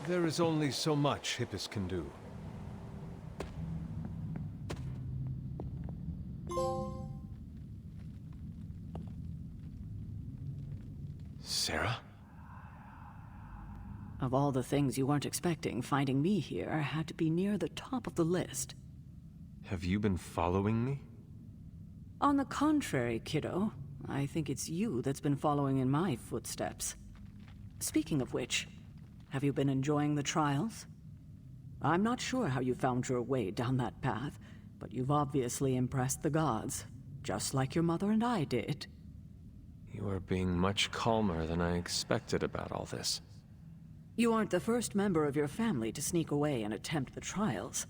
There is only so much Hippus can do. Sarah? Of all the things you weren't expecting, finding me here had to be near the top of the list. Have you been following me? On the contrary, kiddo, I think it's you that's been following in my footsteps. Speaking of which, have you been enjoying the trials? I'm not sure how you found your way down that path, but you've obviously impressed the gods, just like your mother and I did. You are being much calmer than I expected about all this. You aren't the first member of your family to sneak away and attempt the trials.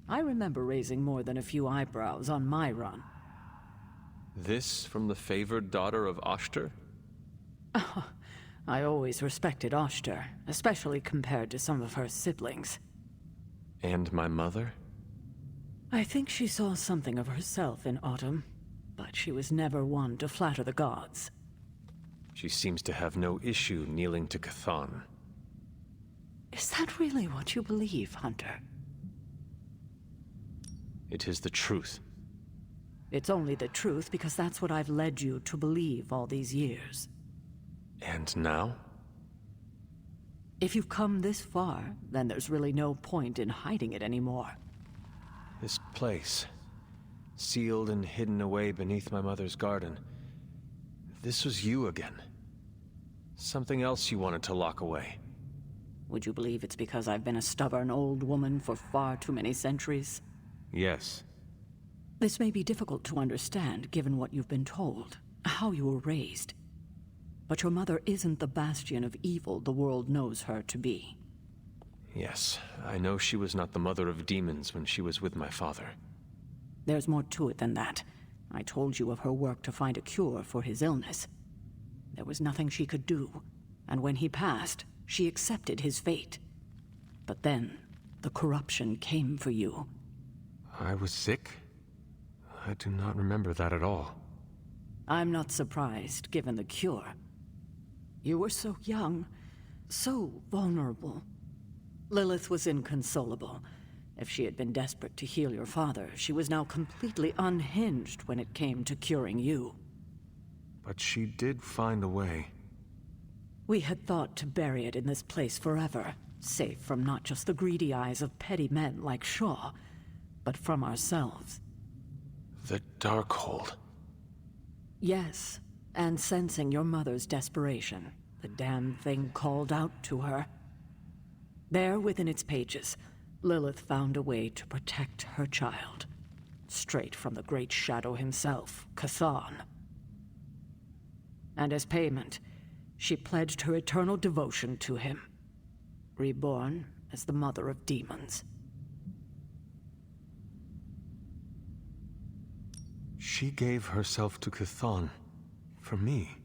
I remember raising more than a few eyebrows on my run. This from the favored daughter of Oshter? I always respected Oshter, especially compared to some of her siblings. And my mother? I think she saw something of herself in Autumn, but she was never one to flatter the gods. She seems to have no issue kneeling to Chthon. Is that really what you believe, Hunter? It is the truth. It's only the truth because that's what I've led you to believe all these years. And now? If you've come this far, then there's really no point in hiding it anymore. This place, sealed and hidden away beneath my mother's garden. This was you again. Something else you wanted to lock away. Would you believe it's because I've been a stubborn old woman for far too many centuries? Yes. This may be difficult to understand given what you've been told, how you were raised. But your mother isn't the bastion of evil the world knows her to be. Yes, I know she was not the mother of demons when she was with my father. There's more to it than that. I told you of her work to find a cure for his illness. There was nothing she could do, and when he passed, she accepted his fate. But then, the corruption came for you. I was sick? I do not remember that at all. I'm not surprised, given the cure. You were so young, so vulnerable. Lilith was inconsolable. If she had been desperate to heal your father, she was now completely unhinged when it came to curing you. But she did find a way. We had thought to bury it in this place forever, safe from not just the greedy eyes of petty men like Shaw, but from ourselves. The Darkhold. Yes, and sensing your mother's desperation, the damn thing called out to her. There within its pages, Lilith found a way to protect her child. Straight from the Great Shadow himself, Chthon. And as payment, she pledged her eternal devotion to him. Reborn as the mother of demons. She gave herself to Chthon. For me.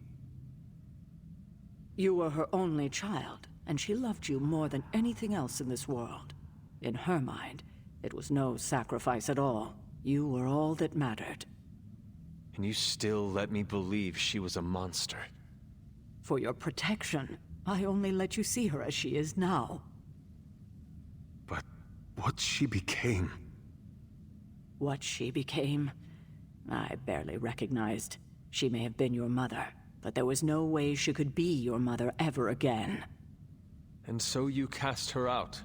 You were her only child, and she loved you more than anything else in this world. In her mind, it was no sacrifice at all. You were all that mattered. And you still let me believe she was a monster. For your protection, I only let you see her as she is now. But what she became... What she became, I barely recognized. She may have been your mother, but there was no way she could be your mother ever again. And so you cast her out?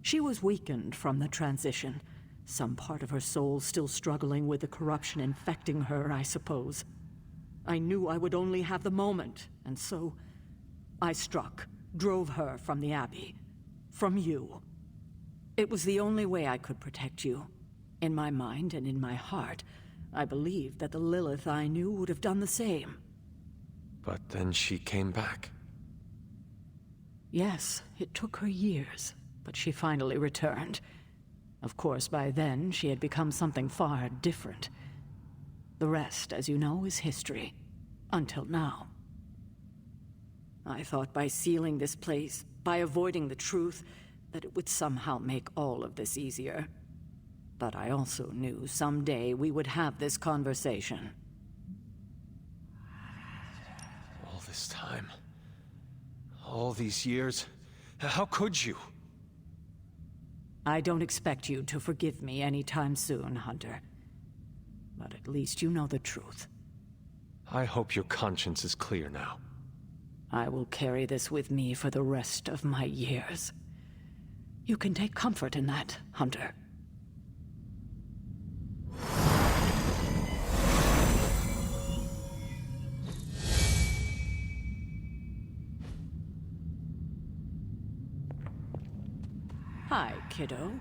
She was weakened from the transition. Some part of her soul still struggling with the corruption infecting her, I suppose. I knew I would only have the moment, and so I struck, drove her from the Abbey, from you. It was the only way I could protect you. In my mind and in my heart, I believed that the Lilith I knew would have done the same. But then she came back. Yes, it took her years, but she finally returned. Of course, by then, she had become something far different. The rest, as you know, is history. Until now. I thought by sealing this place, by avoiding the truth, that it would somehow make all of this easier. But I also knew someday we would have this conversation. All this time, all these years, How could you? I don't expect you to forgive me anytime soon, Hunter. But at least you know the truth. I hope your conscience is clear now. I will carry this with me for the rest of my years. You can take comfort in that, Hunter. Hi, kiddo.